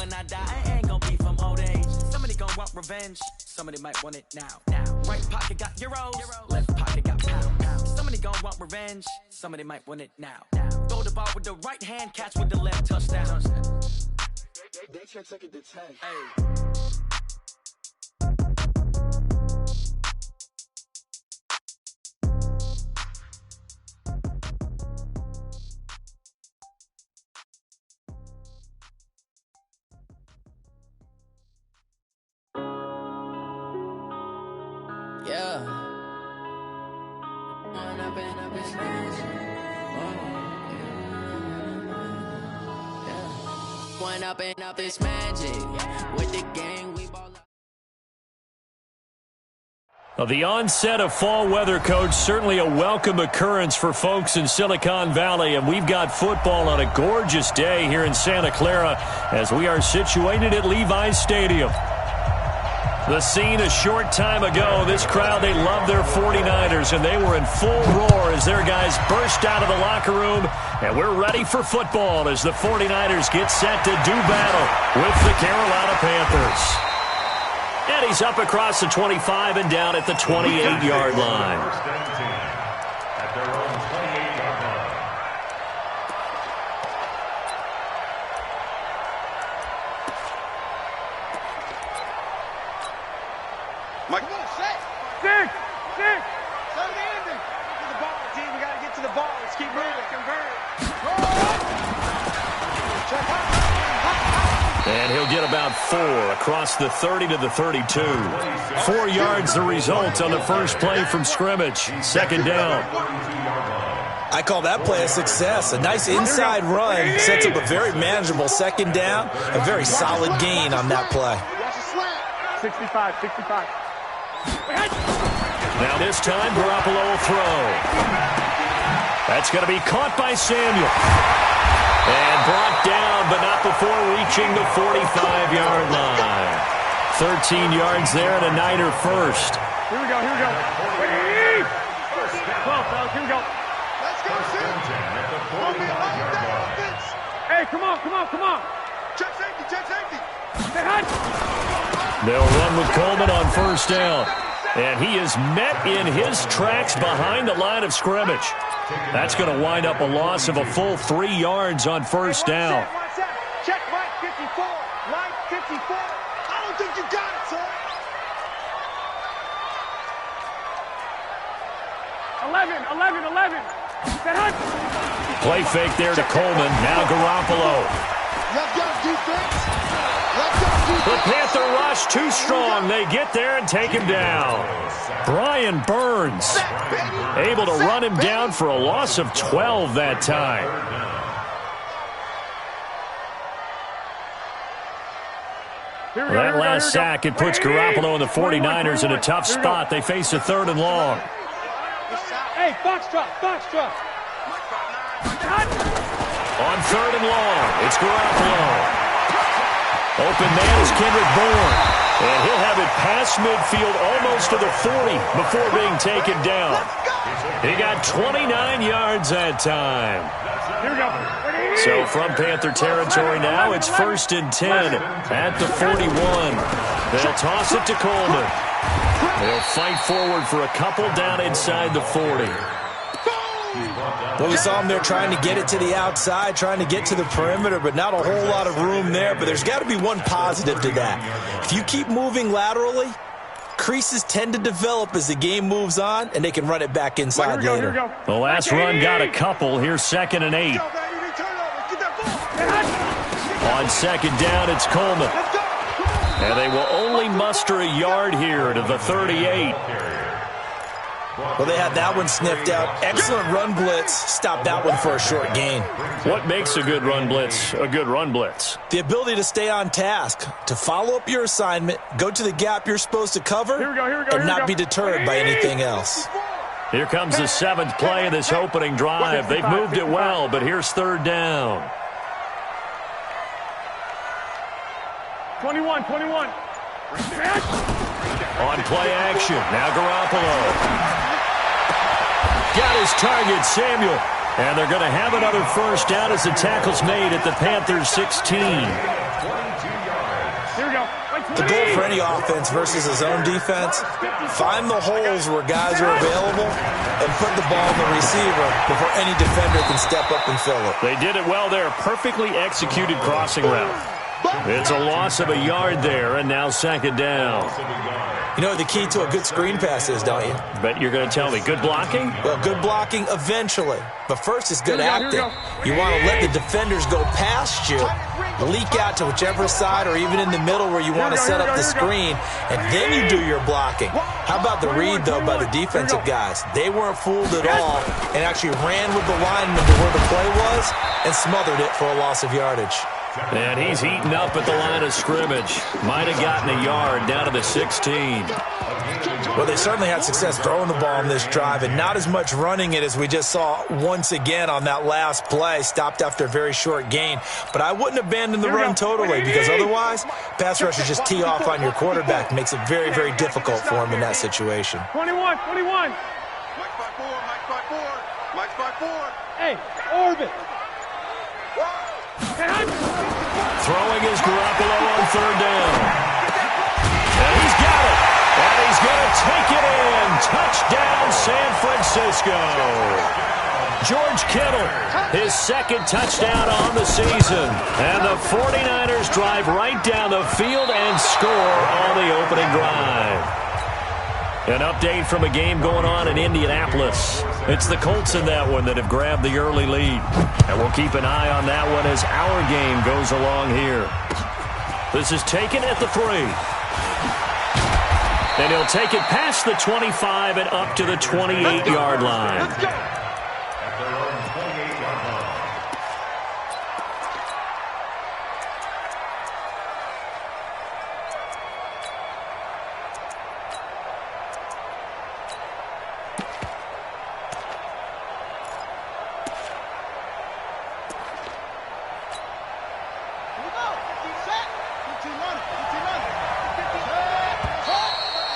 when I die, it ain't gonna be from old age. Somebody gonna want revenge, somebody might want it now. Right pocket got euros, left pocket got pound. Somebody gonna want revenge, somebody might want it now. Throw the ball with the right hand, catch with the left, touchdown. They can't take it to 10. Hey. Yeah. One up and up is magic. With the gang, we ball up. Well, the onset of fall weather, Coach, certainly a welcome occurrence for folks in Silicon Valley, and we've got football on a gorgeous day here in Santa Clara as we are situated at Levi's Stadium. The scene a short time ago, this crowd, they love their 49ers, and they were in full roar as their guys burst out of the locker room, and we're ready for football as the 49ers get set to do battle with the Carolina Panthers. And he's up across the 25 and down at the 28-yard line. At their own 28-yard line. Mike, come on, set. Six. Slow the ending. To the ball, team. We got to get to the ball. Let's keep moving. Convert. Check out. And he'll get about 4 across the 30 to the 32. 4 yards the result on the first play from scrimmage. Second down. I call that play a success. A nice inside run sets up a very manageable second down. A very solid gain on that play. 65. Now this time, Garoppolo will throw. That's going to be caught by Samuel. And brought down, but not before reaching the 45-yard line. 13 yards there and a Niner first. Here we go. 12, fellas, here we go. Let's go, Hey, come on. Check safety. They'll run with Coleman on first down. And he is met in his tracks behind the line of scrimmage. That's going to wind up a loss of a full 3 yards on first down. Check Mike 54. Mike 54. I don't think you got it, sir. 11. Play fake there to Coleman. Now Garoppolo. Let's go, defense. The Panther rush too strong. They get there and take him down. Brian Burns able to run him down for a loss of 12 that time. That last sack, it puts Garoppolo and the 49ers in a tough spot. They face a 3rd and long. Hey, Foxtrot. On 3rd and long, it's Garoppolo. Open man is Kendrick Bourne. And he'll have it past midfield almost to the 40 before being taken down. He got 29 yards that time. Here we go. So from Panther territory now, it's 1st and 10 at the 41. They'll toss it to Coleman. They'll fight forward for a couple down inside the 40. Well, we saw him there trying to get it to the outside, trying to get to the perimeter, but not a whole lot of room there. But there's got to be one positive to that. If you keep moving laterally, creases tend to develop as the game moves on, and they can run it back inside later. The last run got a couple. Here's 2nd and 8. On second down, it's Coleman. And they will only muster a yard here to the 38. Well, they had that one sniffed out. Excellent run blitz. Stopped that one for a short gain. What makes a good run blitz a good run blitz? The ability to stay on task, to follow up your assignment, go to the gap you're supposed to cover, and not be deterred by anything else. Here comes the 7th play of this opening drive. They've moved it well, but here's 3rd down. 21. On play action, now Garoppolo. Got his target, Samuel. And they're going to have another first down as the tackle's made at the Panthers' 16. Here we go. The goal for any offense versus his own defense, find the holes where guys are available and put the ball in the receiver before any defender can step up and fill it. They did it well there. Perfectly executed crossing route. It's a loss of a yard there, and now second down. You know what the key to a good screen pass is, don't you? Bet you're going to tell me. Good blocking? Well, good blocking eventually. But first is good acting. You want to let the defenders go past you, leak out to whichever side or even in the middle where you want to set up the screen, and then you do your blocking. How about the read, though, by the defensive guys? They weren't fooled at all and actually ran with the lineman to where the play was and smothered it for a loss of yardage. And he's eaten up at the line of scrimmage. Might have gotten a yard down to the 16. Well, they certainly had success throwing the ball in this drive and not as much running it as we just saw once again on that last play. Stopped after a very short gain. But I wouldn't abandon the run totally because otherwise, pass rushers just tee off on your quarterback. Makes it very, very difficult for him in that situation. 21. Mike by four. Hey, orbit. Throwing is Garoppolo on third down. And he's got it. And he's going to take it in. Touchdown, San Francisco. George Kittle, his second touchdown on the season. And the 49ers drive right down the field and score on the opening drive. An update from a game going on in Indianapolis. It's the Colts in that one that have grabbed the early lead. And we'll keep an eye on that one as our game goes along here. This is taken at the 3. And he'll take it past the 25 and up to the 28-yard line. At their own 28-yard line.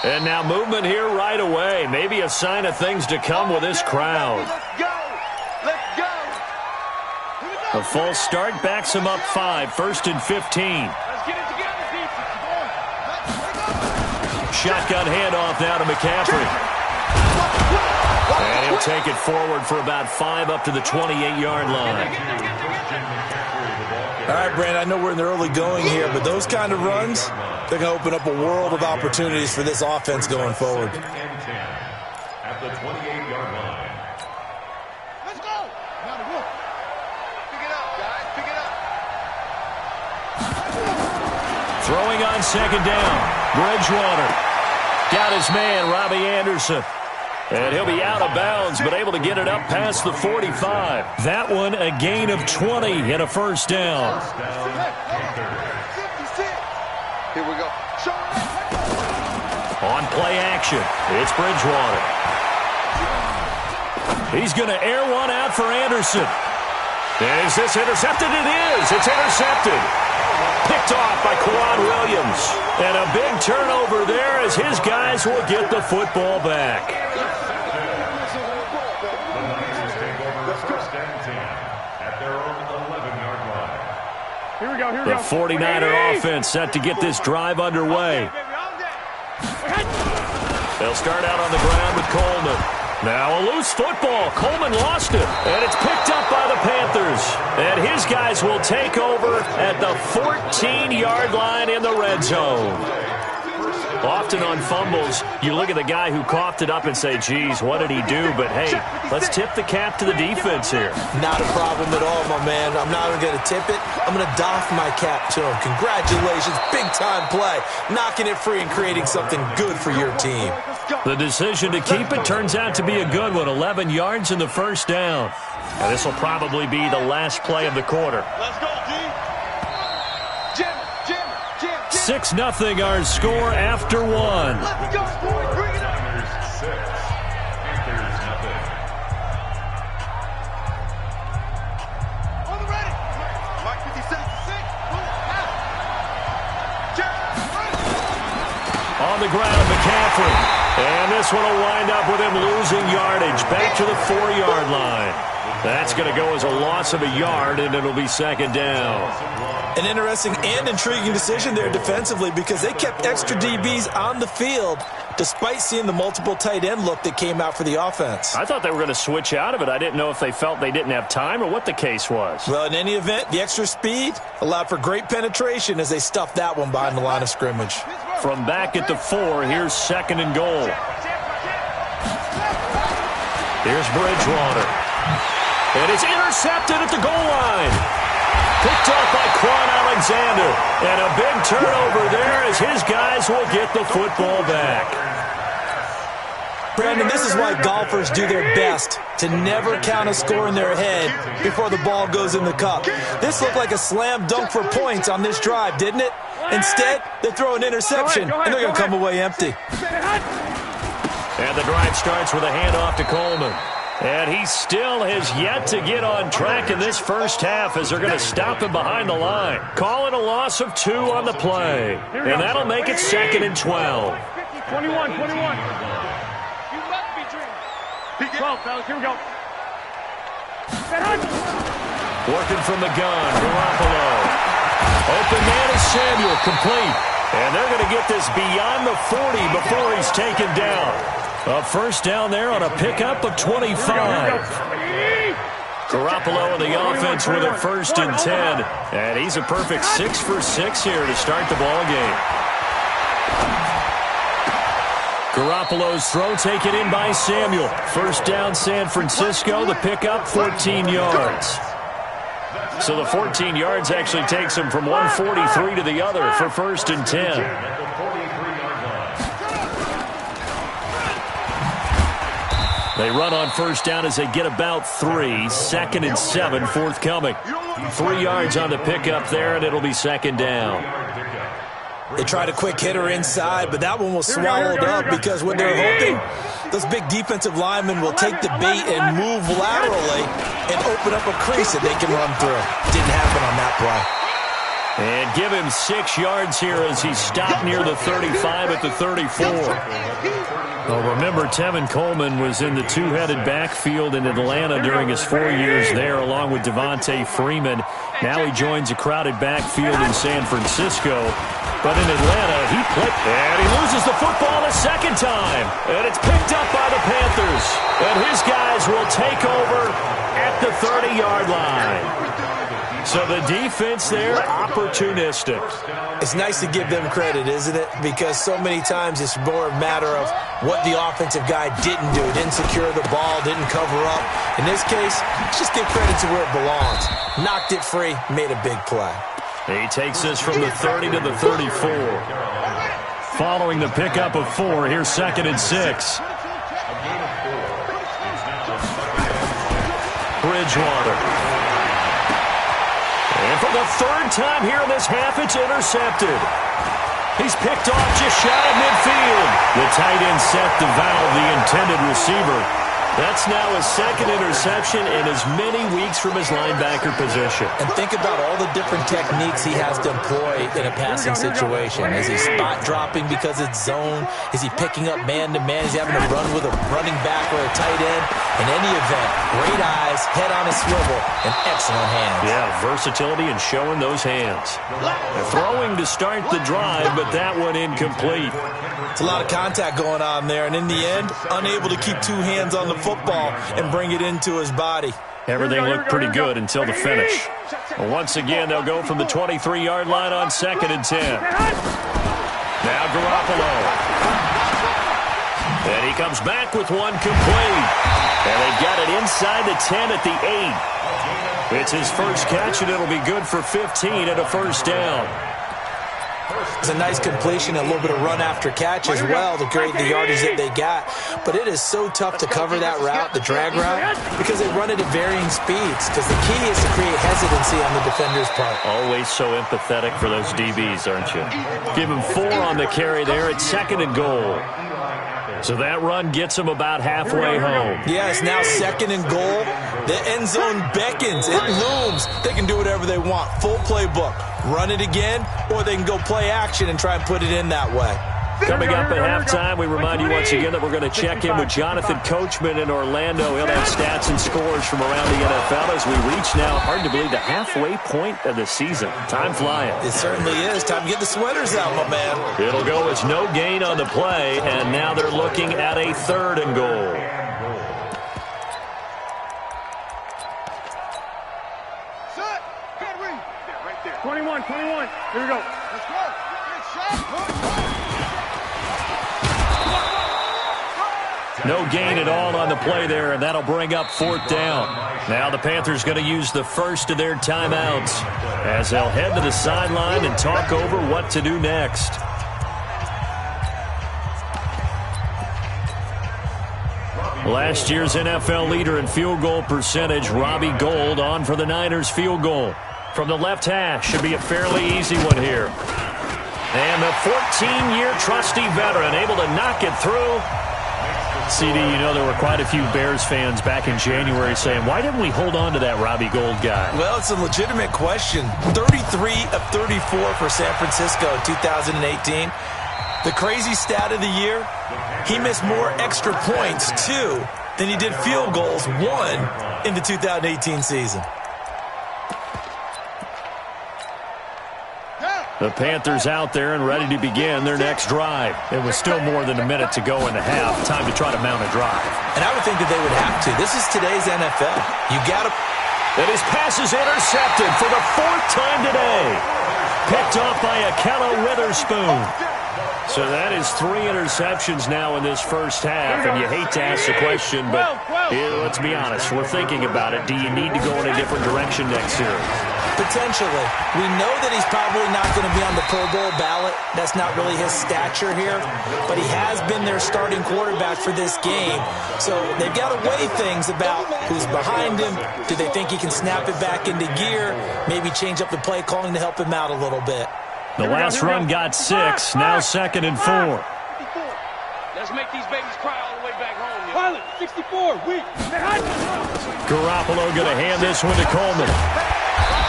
And now movement here right away. Maybe a sign of things to come with this crowd. Let's go. A false start backs him up 5, 1st and 15. Let's get it together, defense. Shotgun handoff now to McCaffrey. And he'll take it forward for about 5 up to the 28-yard line. All right, Brand, I know we're in the early going here, but those kind of runs, they're going to open up a world of opportunities for this offense going forward. At the 28-yard line. Let's go. Now the wolf. Pick it up, guys. Pick it up. Throwing on second down. Bridgewater. Got his man, Robbie Anderson. And he'll be out of bounds, but able to get it up past the 45. That one a gain of 20 and a first down. Here we go. On play action, it's Bridgewater. He's going to air one out for Anderson. Is this intercepted? It is. It's intercepted. Picked off by Quad Williams. And a big turnover there as his guys will get the football back. The 49er offense set to get this drive underway. They'll start out on the ground with Coleman. Now a loose football. Coleman lost it. And it's picked up by the Panthers. And his guys will take over at the 14-yard line in the red zone. Often on fumbles, you look at the guy who coughed it up and say, geez, what did he do? But, hey, let's tip the cap to the defense here. Not a problem at all, my man. I'm not even going to tip it. I'm going to doff my cap to him. Congratulations. Big-time play. Knocking it free and creating something good for your team. The decision to keep it turns out to be a good one. 11 yards in the first down. And this will probably be the last play of the quarter. Let's go, G. Jim. 6-0 our score after one. Let's go, boys. Bring it up. Panthers 6. Panthers nothing. On the ready. Mike 56. On the ground, McCaffrey. And this one will wind up with him losing yardage back to the 4-yard line. That's going to go as a loss of a yard, and it'll be second down. An interesting and intriguing decision there defensively because they kept extra DBs on the field despite seeing the multiple tight end look that came out for the offense. I thought they were going to switch out of it. I didn't know if they felt they didn't have time or what the case was. Well, in any event, the extra speed allowed for great penetration as they stuffed that one behind the line of scrimmage. From back at the 4, here's second and goal. Here's Bridgewater. And it's intercepted at the goal line. Picked up by Quan Alexander. And a big turnover there as his guys will get the football back. Brandon, this is why golfers do their best to never count a score in their head before the ball goes in the cup. This looked like a slam dunk for points on this drive, didn't it? Instead, they throw an interception, and they're going to come away empty. And the drive starts with a handoff to Coleman. And he still has yet to get on track in this first half as they're going to stop him behind the line. Call it a loss of 2 on the play. And that'll make it second and 12. 21. You must be dreaming. 12, fellas, here we go. Working from the gun, Garoppolo. Open man is Samuel, complete. And they're going to get this beyond the 40 before he's taken down. A first down there on a pickup of 25. Garoppolo and the offense with a first and 10. And he's a perfect 6 for 6 here to start the ball game. Garoppolo's throw taken in by Samuel. First down San Francisco. The pickup 14 yards. So the 14 yards actually takes him from 143 to the other for first and 10. They run on first down as they get about 3. Second and 7 forthcoming. 3 yards on the pickup there, and it'll be second down. They tried a quick hitter inside, but that one was swallowed up because what they're hoping, those big defensive linemen will take the bait and move laterally and open up a crease that they can run through. Didn't happen on that play. And give him 6 yards here as he stopped near the 35 at the 34. Well, remember, Tevin Coleman was in the two-headed backfield in Atlanta during his 4 years there, along with Devontae Freeman. Now he joins a crowded backfield in San Francisco. But in Atlanta, he played, and he loses the football a second time. And it's picked up by the Panthers. And his guys will take over at the 30-yard line. So the defense there, opportunistic. It's nice to give them credit, isn't it? Because so many times it's more a matter of what the offensive guy didn't do. Didn't secure the ball, didn't cover up. In this case, let's just give credit to where it belongs. Knocked it free, made a big play. He takes this from the 30 to the 34. Following the pickup of 4, here's second and 6. Bridgewater. And for the third time here in this half, it's intercepted. He's picked off just shy of midfield. The tight end set to valve the intended receiver. That's now his second interception in as many weeks from his linebacker position. And think about all the different techniques he has to employ in a passing situation. Is he spot dropping because it's zone? Is he picking up man-to-man? Is he having to run with a running back or a tight end? In any event, great eyes, head on a swivel, and excellent hands. Yeah, versatility and showing those hands. And throwing to start the drive, but that one incomplete. It's a lot of contact going on there, and in the end, unable to keep 2 hands on the football and bring it into his body. Everything looked pretty good until the finish. Well, once again, they'll go from the 23-yard line on second and 10. Now Garoppolo. And he comes back with one complete. And they got it inside the 10 at the 8. It's his first catch, and it'll be good for 15 and a first down. It's a nice completion, a little bit of run after catch as well to create the yardage that they got. But it is so tough to cover that route, the drag route, because they run it at varying speeds. Because the key is to create hesitancy on the defender's part. Always so empathetic for those DBs, aren't you? Give him 4 on the carry there at second and goal. So that run gets them about halfway home. Yes, now second and goal. The end zone beckons. It looms. They can do whatever they want. Full playbook. Run it again, or they can go play action and try and put it in that way. Coming up at halftime, we remind you once again that we're going to check in with Jonathan Coachman in Orlando. He'll have stats and scores from around the NFL as we reach now, hard to believe, the halfway point of the season. Time flying. It certainly is. Time to get the sweaters out, my man. It'll go as no gain on the play, and now they're looking at a 3rd and goal. Set. Good read. Yeah, right there. 21. Here we go. Let's go. Good shot. No gain at all on the play there, and that'll bring up 4th down. Now the Panthers going to use the first of their timeouts as they'll head to the sideline and talk over what to do next. Last year's NFL leader in field goal percentage, Robbie Gould, on for the Niners field goal. From the left hash, should be a fairly easy one here. And the 14-year trusty veteran able to knock it through. CD, you know there were quite a few Bears fans back in January saying, why didn't we hold on to that Robbie Gould guy? Well, it's a legitimate question. 33 of 34 for San Francisco in 2018. The crazy stat of the year, he missed more extra points, 2, than he did field goals, 1, in the 2018 season. The Panthers out there and ready to begin their next drive. It was still more than a minute to go in the half. Time to try to mount a drive. And I would think that they would have to. This is today's NFL. You got to... And his pass is intercepted for the 4th time today. Picked off by Akello Witherspoon. So that is 3 interceptions now in this first half. And you hate to ask the question, but let's be honest. We're thinking about it. Do you need to go in a different direction next series? Potentially. We know that he's probably not going to be on the Pro Bowl ballot. That's not really his stature here. But he has been their starting quarterback for this game. So they've got to weigh things about who's behind him. Do they think he can snap it back into gear? Maybe change up the play calling to help him out a little bit. The last run got 6. Now 2nd and 4. Let's make these babies cry all the way back home. Pilot, 64, weak. Garoppolo going to hand this one to Coleman.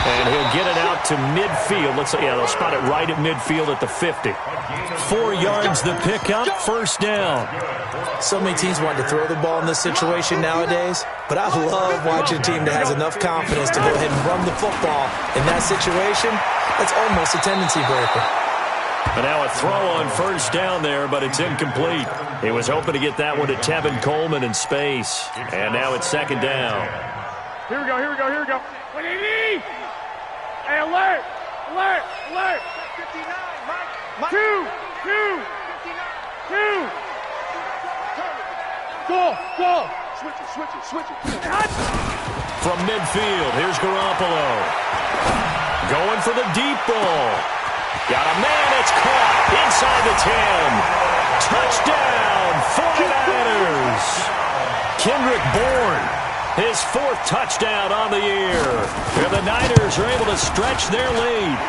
And he'll get it out to midfield. Let's say, they'll spot it right at midfield at the 50. 4 yards the pickup, 1st down. So many teams want to throw the ball in this situation nowadays, but I love watching a team that has enough confidence to go ahead and run the football. In that situation, that's almost a tendency breaker. And now a throw on 1st down there, but it's incomplete. He was hoping to get that one to Tevin Coleman in space. And now it's 2nd down. Here we go. What do you need? Hey, alert! 59, Mike. 2. 2. Go. Switch it. From midfield, here's Garoppolo. Going for the deep ball. Got a man, it's caught inside the 10. Touchdown, 49ers. Kendrick Bourne, his 4th touchdown on the year. And the Niners are able to stretch their lead.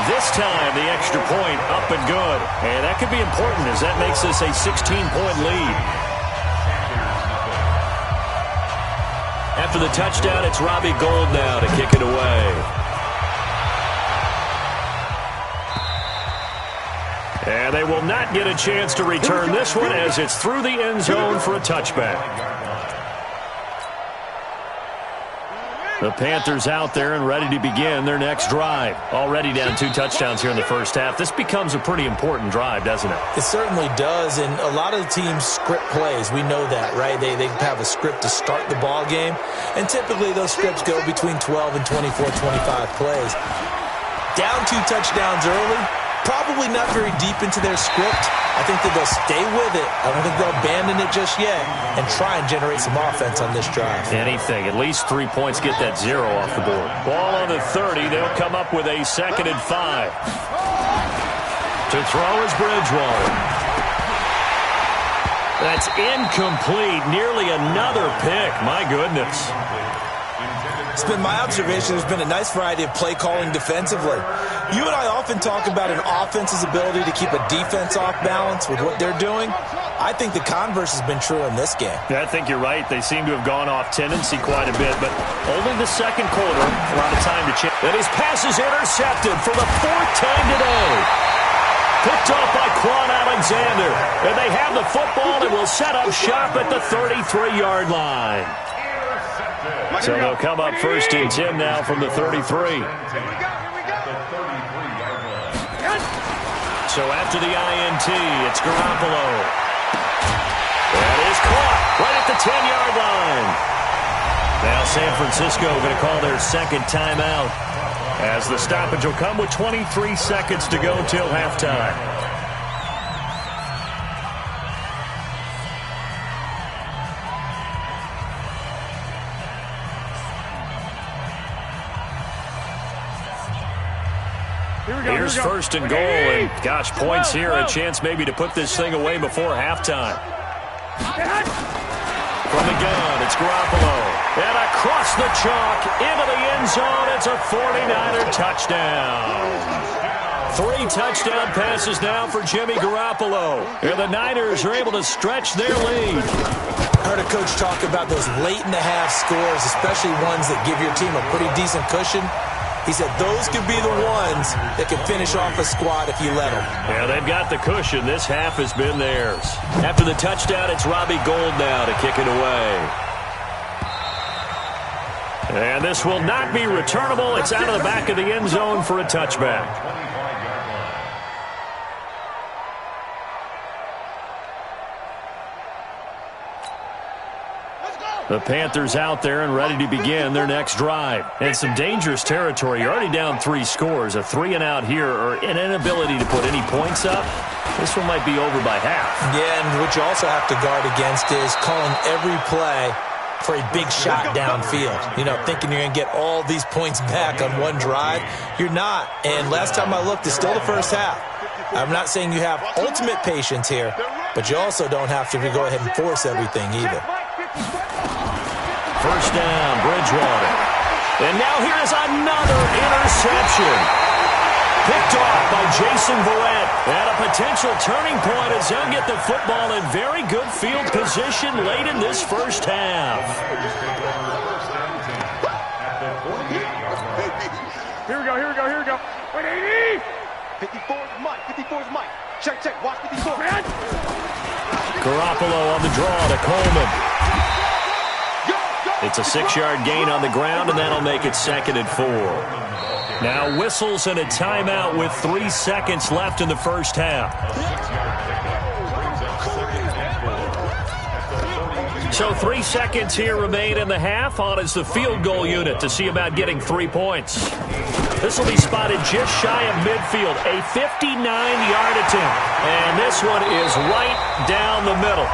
This time, the extra point up and good. And that could be important as that makes this a 16-point lead. After the touchdown, it's Robbie Gould now to kick it away. And they will not get a chance to return this one as it's through the end zone for a touchback. The Panthers out there and ready to begin their next drive. Already down 2 touchdowns here in the first half. This becomes a pretty important drive, doesn't it? It certainly does, and a lot of the teams script plays. We know that, right? They have a script to start the ball game, and typically those scripts go between 12 and 24, 25 plays. Down 2 touchdowns early, probably not very deep into their script. I think that they'll stay with it. I don't think they'll abandon it just yet and try and generate some offense on this drive. Anything. At least 3 points, get that 0 off the board. Ball on the 30. They'll come up with a 2nd and 5. To throw is Bridgewater. That's incomplete. Nearly another pick. My goodness. It's been my observation there's been a nice variety of play calling defensively. You and I often talk about an offense's ability to keep a defense off balance with what they're doing. I think the converse has been true in this game. Yeah, I think you're right. They seem to have gone off tendency quite a bit, but only the 2nd quarter. A lot of time to change. And his pass is intercepted for the 4th time today. Picked off by Quan Alexander. And they have the football and will set up shop at the 33-yard line. So they'll come up 1st and 10 now from the 33. So after the INT, it's Garoppolo. That is caught right at the 10-yard line. Now San Francisco going to call their second timeout, as the stoppage will come with 23 seconds to go till halftime. Here's 1st and goal, and gosh, points here, a chance maybe to put this thing away before halftime. From the gun, it's Garoppolo. And across the chalk, into the end zone, it's a 49er touchdown. 3 touchdown passes now for Jimmy Garoppolo. And the Niners are able to stretch their lead. I heard a coach talk about those late-in-the-half scores, especially ones that give your team a pretty decent cushion. He said those could be the ones that can finish off a squad if you let them. Yeah, they've got the cushion. This half has been theirs. After the touchdown, it's Robbie Gould now to kick it away. And this will not be returnable. It's out of the back of the end zone for a touchback. The Panthers out there and ready to begin their next drive. And some dangerous territory. You're already down 3 scores. A 3-and-out here, or an inability to put any points up. This one might be over by half. Yeah, and what you also have to guard against is calling every play for a big shot downfield. You know, thinking you're going to get all these points back on one drive. You're not. And last time I looked, it's still the first half. I'm not saying you have ultimate patience here, but you also don't have to go ahead and force everything either. 1st down, Bridgewater. And now here is another interception. Picked off by Jason Verrett. And a potential turning point as they'll get the football in very good field position late in this first half. Here we go. Wait, 80! 54 is Mike. 54 is Mike. Check. Watch 54. Garoppolo on the draw to Coleman. It's a 6-yard gain on the ground, and that'll make it 2nd and 4. Now whistles and a timeout with 3 seconds left in the first half. So 3 seconds here remain in the half. On is the field goal unit to see about getting 3 points. This will be spotted just shy of midfield. A 59-yard attempt. And this one is right down the middle.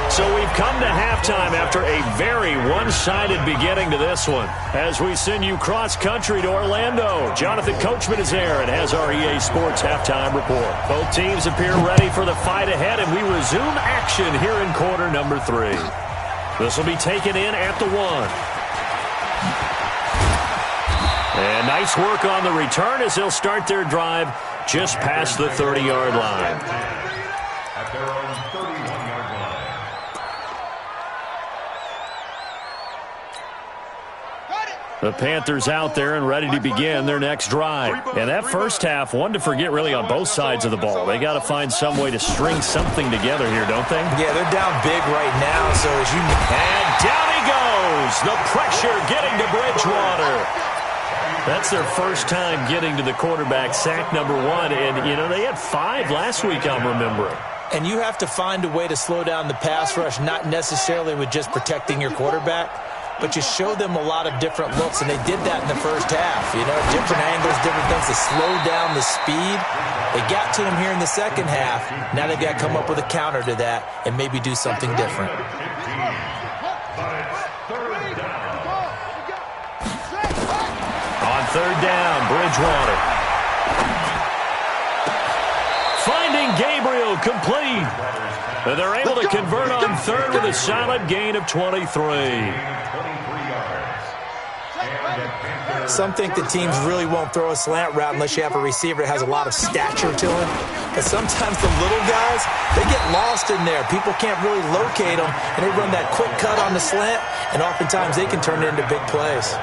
So we've come to halftime after a very one-sided beginning to this one. As we send you cross-country to Orlando, Jonathan Coachman is there and has our EA Sports halftime report. Both teams appear ready for the fight ahead, and we resume action here in quarter number 3. This will be taken in at the 1. And nice work on the return as they'll start their drive just past the 30-yard line. At their own 31-yard line. The Panthers out there and ready to begin their next drive. And that first half, one to forget really on both sides of the ball. They got to find some way to string something together here, don't they? Yeah, they're down big right now, so as you... And down he goes! The pressure getting to Bridgewater. That's their first time getting to the quarterback, sack number 1. And, you know, they had 5 last week, I'm remembering. And you have to find a way to slow down the pass rush, not necessarily with just protecting your quarterback, but you show them a lot of different looks, and they did that in the first half. You know, different angles, different things to slow down the speed. They got to him here in the second half. Now they've got to come up with a counter to that and maybe do something different. On 3rd down, Bridgewater. Finding Gabriel complete. And they're able to convert on 3rd with a solid gain of 23. Some think the teams really won't throw a slant route unless you have a receiver that has a lot of stature to him. But sometimes the little guys, they get lost in there. People can't really locate them, and they run that quick cut on the slant, and oftentimes they can turn it into big plays.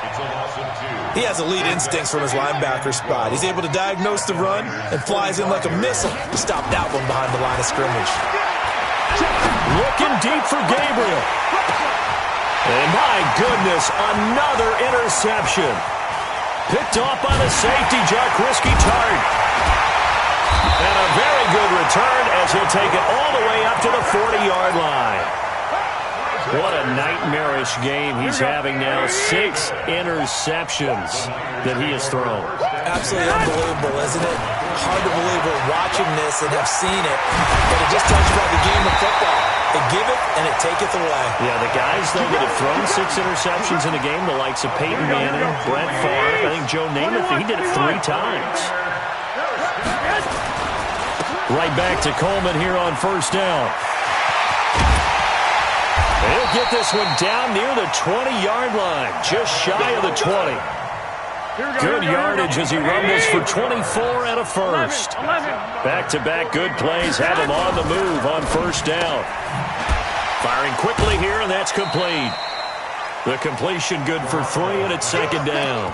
It's a loss of 2. He has elite instincts from his linebacker spot. He's able to diagnose the run and flies in like a missile to stop that one behind the line of scrimmage. Looking deep for Gabriel. And my goodness, another interception. Picked off by the safety, Jaquiski Tartt. And a very good return as he'll take it all the way up to the 40-yard line. What a nightmarish game he's having now. 6 interceptions that he has thrown. Absolutely unbelievable, isn't it? Hard to believe we're watching this and have seen it, but it just tells you about the game of football. It giveth and it taketh away. Yeah, the guys, though, that have thrown 6 interceptions in a game, the likes of Peyton Manning, Brett Favre, I think Joe Namath, he did it 3 times. Right back to Coleman here on first down. He'll get this one down near the 20-yard line, just shy of the 20. Good yardage as he rumbles for 24 and a first. Back-to-back good plays have him on the move on first down. Firing quickly here, and that's complete. The completion good for 3, and it's second down.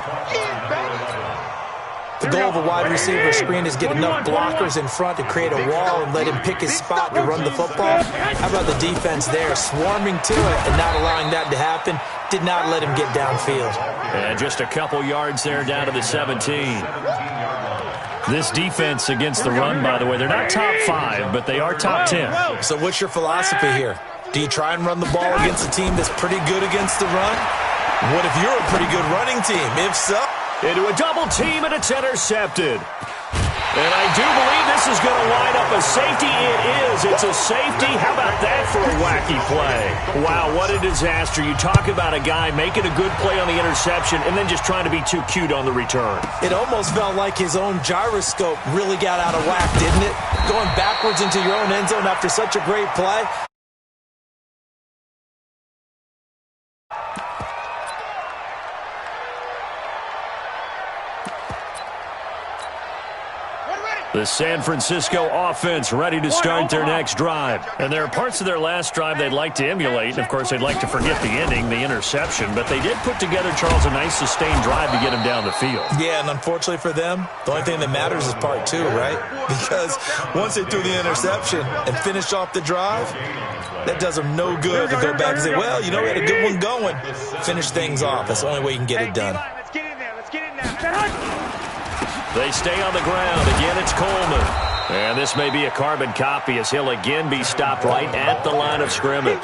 The goal of a wide receiver screen is get enough blockers in front to create a wall and let him pick his spot to run the football. How about the defense there, swarming to it and not allowing that to happen? Did not let him get downfield. And just a couple yards there down to the 17. This defense against the run, by the way, they're not top 5, but they are top 10. So what's your philosophy here? Do you try and run the ball against a team that's pretty good against the run? What if you're a pretty good running team? If so... Into a double team, and it's intercepted. And I do believe this is going to line up a safety. It is. It's a safety. How about that for a wacky play? Wow, what a disaster. You talk about a guy making a good play on the interception and then just trying to be too cute on the return. It almost felt like his own gyroscope really got out of whack, didn't it? Going backwards into your own end zone after such a great play. The San Francisco offense ready to start their next drive. And there are parts of their last drive they'd like to emulate. And, of course, they'd like to forget the ending, the interception. But they did put together, Charles, a nice sustained drive to get him down the field. Yeah, and unfortunately for them, the only thing that matters is part 2, right? Because once they threw the interception and finished off the drive, that does them no good to go back and say, well, you know, we had a good one going. Finish things off. That's the only way you can get it done. Let's get in there. Let's get in there. They stay on the ground. Again, it's Coleman. And this may be a carbon copy as he'll again be stopped right at the line of scrimmage.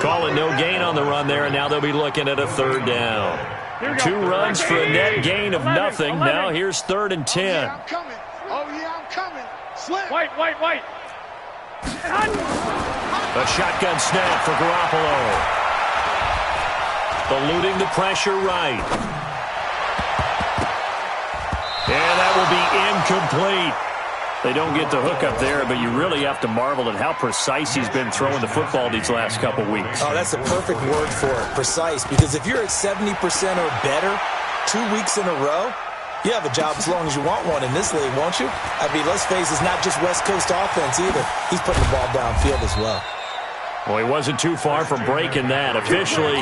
Calling no gain on the run there, and now they'll be looking at a third down. 2 runs for a net gain of nothing. Now here's 3rd and 10. I'm coming. Oh, yeah, I'm coming. Slip. Wait. A shotgun snap for Garoppolo. Eluding the pressure right. And that will be incomplete. They don't get the hook up there, but you really have to marvel at how precise he's been throwing the football these last couple weeks. Oh, that's the perfect word for it, precise. Because if you're at 70% or better 2 weeks in a row, you have a job as long as you want one in this league, won't you? I mean, let's face it, it's not just West Coast offense either. He's putting the ball downfield as well. Well, he wasn't too far from breaking that. Officially,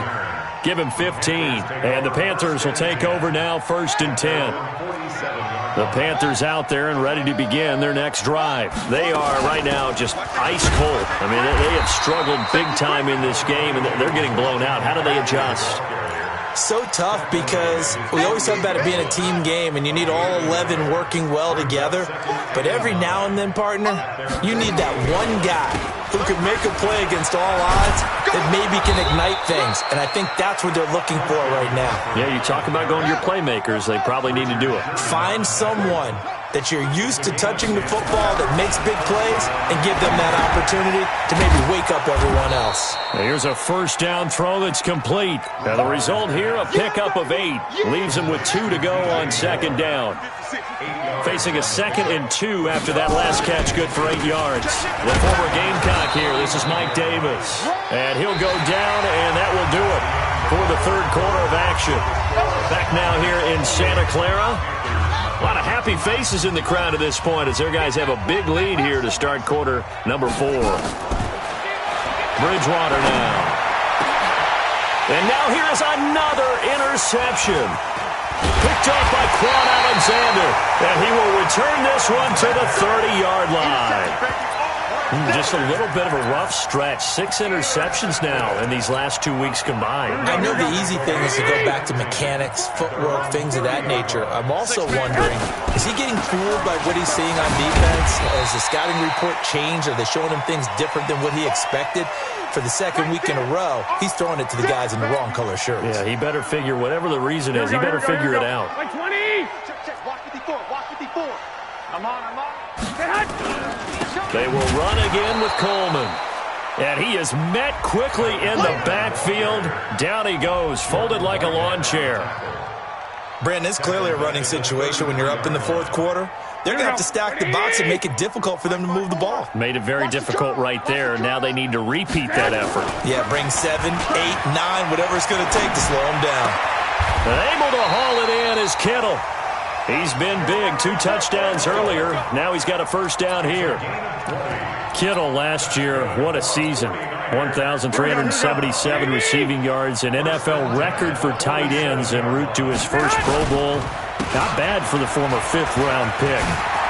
give him 15. And the Panthers will take over now, 1st and 10. The Panthers out there and ready to begin their next drive. They are right now just ice cold. I mean, they have struggled big time in this game, and they're getting blown out. How do they adjust? So tough because we always talk about it being a team game and you need all 11 working well together. But every now and then, partner, you need that one guy who can make a play against all odds that maybe can ignite things. And I think that's what they're looking for right now. Yeah, you talk about going to your playmakers. They probably need to do it. Find someone that you're used to touching the football that makes big plays and give them that opportunity to maybe wake up everyone else. Now here's a first down throw that's complete. Now the result here, a pickup of 8. Leaves him with 2 to go on second down. Facing a 2nd and 2 after that last catch, good for 8 yards. The former Gamecock here, this is Mike Davis. And he'll go down, and that will do it for the 3rd quarter of action. Back now here in Santa Clara. A lot of happy faces in the crowd at this point as their guys have a big lead here to start quarter number 4. Bridgewater now. And now here is another interception. Picked up by Quan Alexander. And he will return this one to the 30-yard line. Just a little bit of a rough stretch. 6 interceptions now in these last 2 weeks combined. I know the easy thing is to go back to mechanics, footwork, things of that nature. I'm also wondering, is he getting fooled by what he's seeing on defense? Has the scouting report changed? Are they showing him things different than what he expected? For the second week in a row, he's throwing it to the guys in the wrong color shirts. Yeah, he better figure, whatever the reason is, he better figure it out. Like 20. Check. Block 54. Block 54. I'm on. They will run again with Coleman. And he is met quickly in the backfield. Down he goes, folded like a lawn chair. Brandon, it's clearly a running situation when you're up in the fourth quarter. They're going to have to stack the box and make it difficult for them to move the ball. Made it very difficult right there. Now they need to repeat that effort. Yeah, bring 7, 8, 9, whatever it's going to take to slow them down. And able to haul it in is Kittle. He's been big, 2 touchdowns earlier. Now he's got a first down here. Kittle last year, what a season. 1,377 receiving yards, an NFL record for tight ends en route to his first Pro Bowl. Not bad for the former 5th-round pick.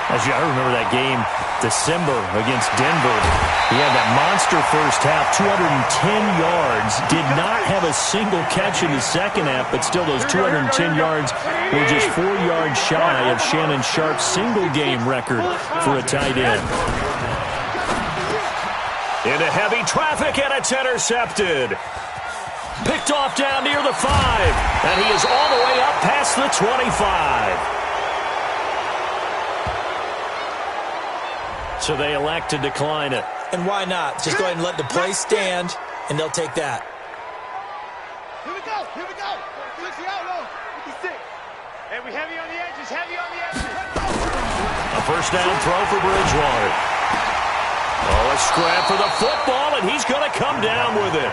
I remember that game, December against Denver. He had that monster first half, 210 yards. Did not have a single catch in the second half, but still those 210 yards were just 4 yards shy of Shannon Sharp's single-game record for a tight end. Into heavy traffic, and it's intercepted. Picked off down near the 5, and he is all the way up past the 25. So they elect to decline it. And why not? Just go ahead and let the play stand, and they'll take that. Here we go. Here's the outlaw. 56. And we heavy on the edges. A first down throw for Bridgewater. Oh, a scrap for the football, and he's going to come down with it.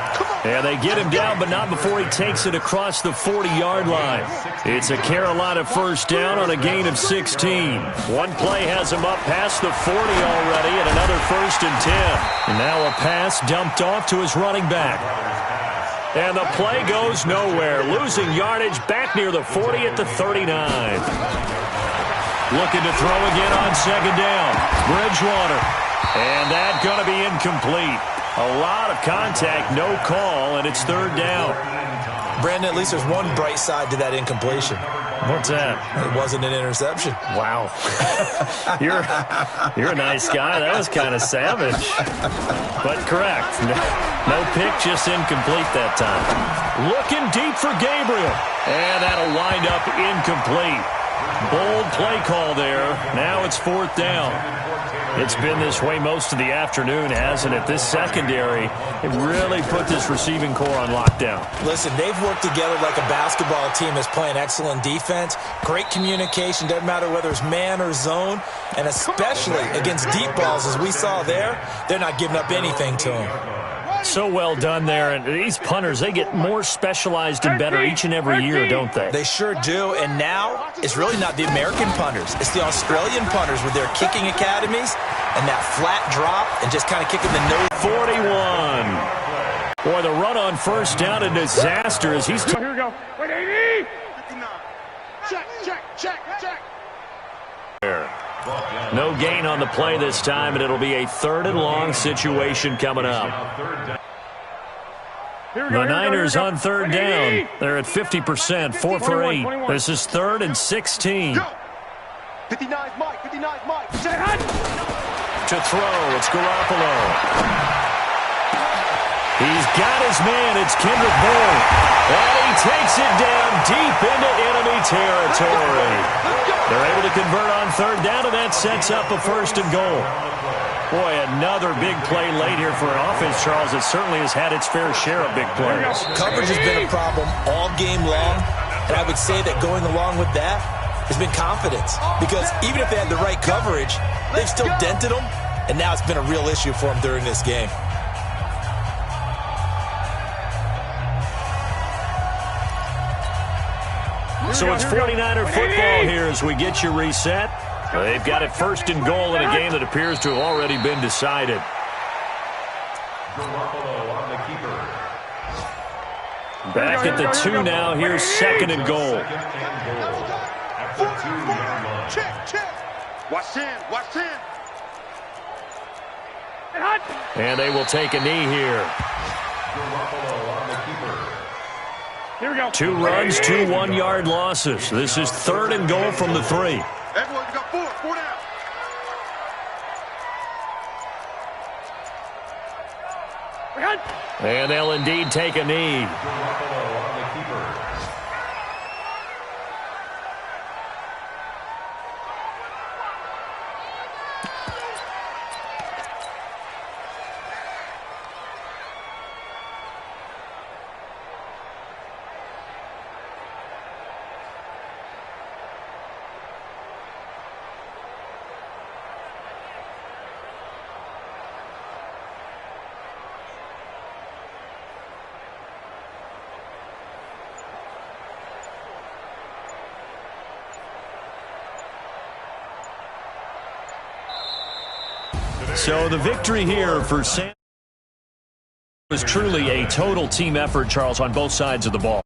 And they get him down, but not before he takes it across the 40-yard line. It's a Carolina first down on a gain of 16. One play has him up past the 40 already, and another 1st and 10. And now a pass dumped off to his running back. And the play goes nowhere, losing yardage back near the 40 at the 39. Looking to throw again on second down. Bridgewater. And that's going to be incomplete. A lot of contact, no call, and it's 3rd down. Brandon, at least there's one bright side to that incompletion. What's that? It wasn't an interception. Wow. You're a nice guy. That was kind of savage. But correct. No pick, just incomplete that time. Looking deep for Gabriel. And that'll wind up incomplete. Bold play call there. Now it's 4th down. It's been this way most of the afternoon, hasn't it? This secondary, it really put this receiving core on lockdown. Listen, they've worked together like a basketball team that's playing excellent defense. Great communication, doesn't matter whether it's man or zone. And especially against deep balls, as we saw there, they're not giving up anything to them. So well done there. And these punters, they get more specialized and better each and every year, don't they? They sure do. And now, it's really not the American punters. It's the Australian punters with their kicking academies and that flat drop and just kind of kicking the nose. 41. Boy, the run on first down, a disaster as he's... Here we go. Wait, 80. 59. Check. No gain on the play this time, and it'll be a 3rd and long situation coming up. The Niners on 3rd down. They're at 50%, 4 for 8. This is 3rd and 16. 59's Mike. To throw, it's Garoppolo. He's got his man, it's Kendrick Bourne. And he takes it down deep into enemy territory. They're able to convert on 3rd down, and that sets up a 1st and goal. Boy, another big play late here for an offense, Charles, that certainly has had its fair share of big plays. Coverage has been a problem all game long, and I would say that going along with that has been confidence. Because even if they had the right coverage, they've still dented them, and now it's been a real issue for them during this game. So it's 49er football here as we get you reset. They've got it 1st and goal in a game that appears to have already been decided. Garoppolo on the keeper. Back at the 2 now. Here's second and goal. Watch 10. Watch 10. And they will take a knee here. Here we go. 2 runs, 2 one-yard losses. This is third and goal from the 3. Everyone, you got 4. 4 down. And they'll indeed take a knee. So the victory here for San was truly a total team effort, Charles, on both sides of the ball.